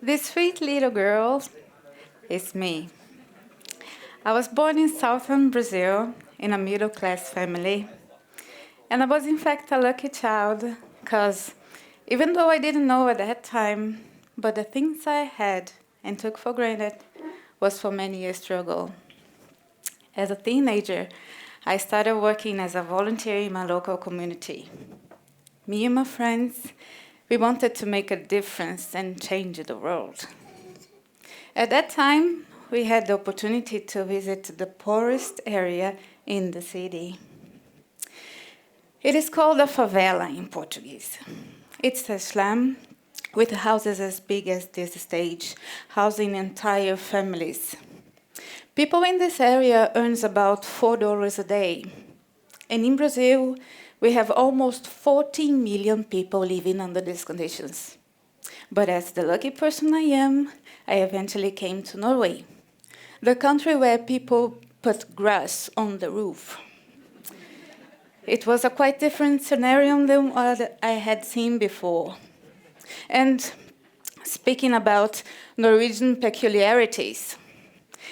This sweet little girl is me. I was born in southern Brazil in a middle-class family, and I was in fact a lucky child because even though I didn't know at that time, but the things I had and took for granted was for many years struggle. As a teenager, I started working as a volunteer in my local community. Me and my friends, we wanted to make a difference and change the world. At that time, we had the opportunity to visit the poorest area in the city. It is called a favela in Portuguese. It's a slum with houses as big as this stage, housing entire families. People in this area earns about $4 a day. And in Brazil, we have almost 14 million people living under these conditions. But as the lucky person I am, I eventually came to Norway, the country where people put grass on the roof. It was a quite different scenario than what I had seen before. And speaking about Norwegian peculiarities,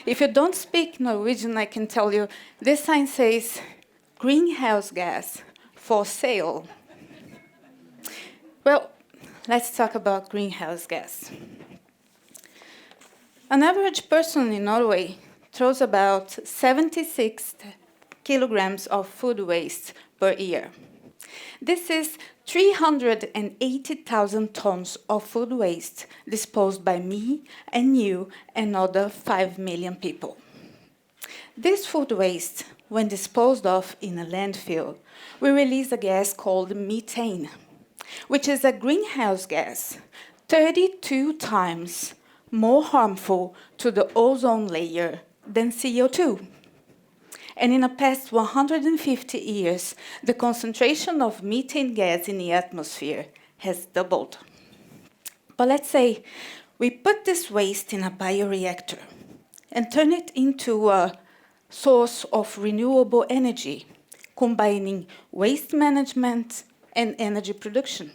if you don't speak Norwegian, I can tell you, this sign says, greenhouse gas for sale. Well, let's talk about greenhouse gas. An average person in Norway throws about 76 kilograms of food waste per year. This is 380,000 tons of food waste disposed by me and you and other 5 million people. This food waste, when disposed of in a landfill, will release a gas called methane, which is a greenhouse gas 32 times more harmful to the ozone layer than CO2. And in the past 150 years, the concentration of methane gas in the atmosphere has doubled. But let's say we put this waste in a bioreactor and turn it into a source of renewable energy, combining waste management and energy production.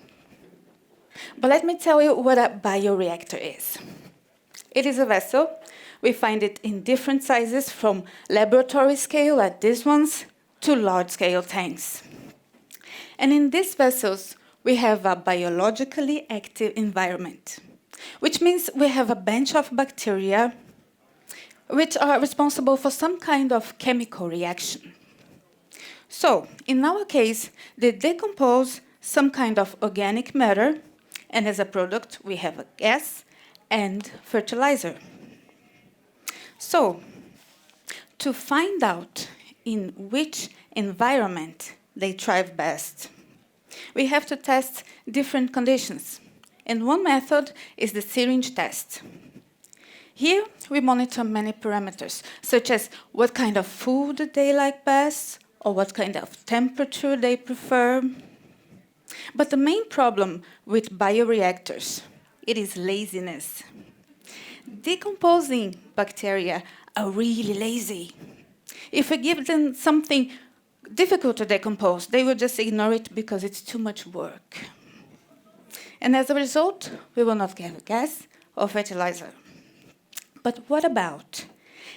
But let me tell you what a bioreactor is. It is a vessel. We find it in different sizes, from laboratory scale, like these ones, to large-scale tanks. And in these vessels, we have a biologically active environment, which means we have a bunch of bacteria which are responsible for some kind of chemical reaction. So, in our case, they decompose some kind of organic matter, and as a product, we have a gas and fertilizer. So, to find out in which environment they thrive best, we have to test different conditions. And one method is the syringe test. Here, we monitor many parameters, such as what kind of food they like best, or what kind of temperature they prefer. But the main problem with bioreactors, it is laziness. Decomposing bacteria are really lazy. If we give them something difficult to decompose, they will just ignore it because it's too much work. And as a result, we will not have gas or fertilizer. But what about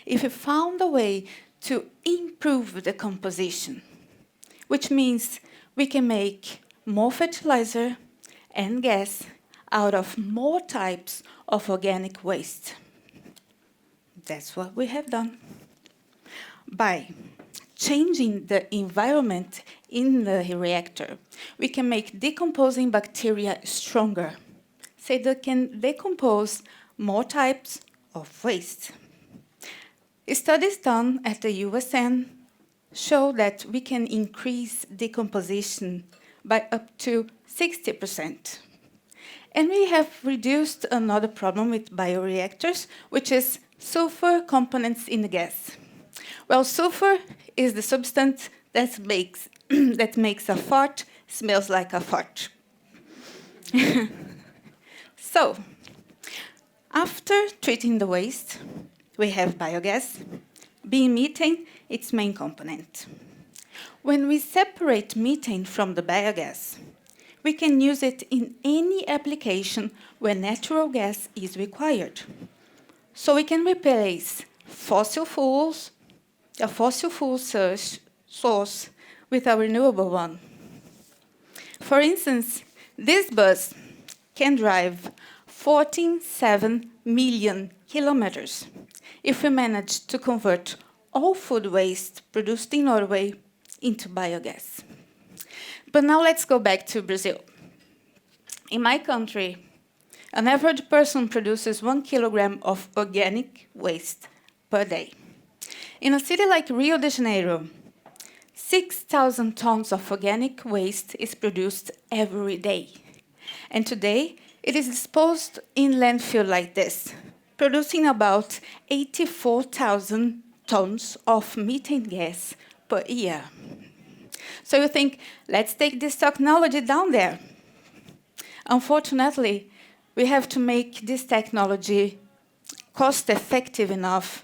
if we found a way to improve the composition, which means we can make more fertilizer and gas out of more types of organic waste? That's what we have done. By changing the environment in the reactor, we can make decomposing bacteria stronger, so they can decompose more types of waste. Studies done at the USN show that we can increase decomposition by up to 60%. And we have reduced another problem with bioreactors, which is sulfur components in the gas. Well, sulfur is the substance that makes a fart smells like a fart. So, after treating the waste, we have biogas, being methane its main component. When we separate methane from the biogas, we can use it in any application where natural gas is required. So we can replace a fossil fuel source with a renewable one. For instance, this bus can drive 14.7 million kilometers if we manage to convert all food waste produced in Norway into biogas. But now let's go back to Brazil. In my country, an average person produces 1 kilogram of organic waste per day. In a city like Rio de Janeiro, 6,000 tons of organic waste is produced every day. And today, it is disposed in landfill like this, producing about 84,000 tons of methane gas per year. So you think, let's take this technology down there. Unfortunately, we have to make this technology cost-effective enough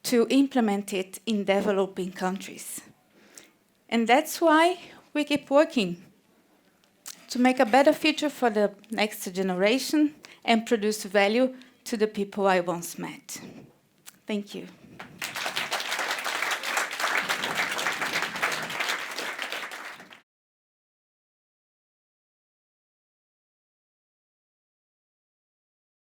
to implement it in developing countries. And that's why we keep working to make a better future for the next generation and produce value to the people I once met. Thank you.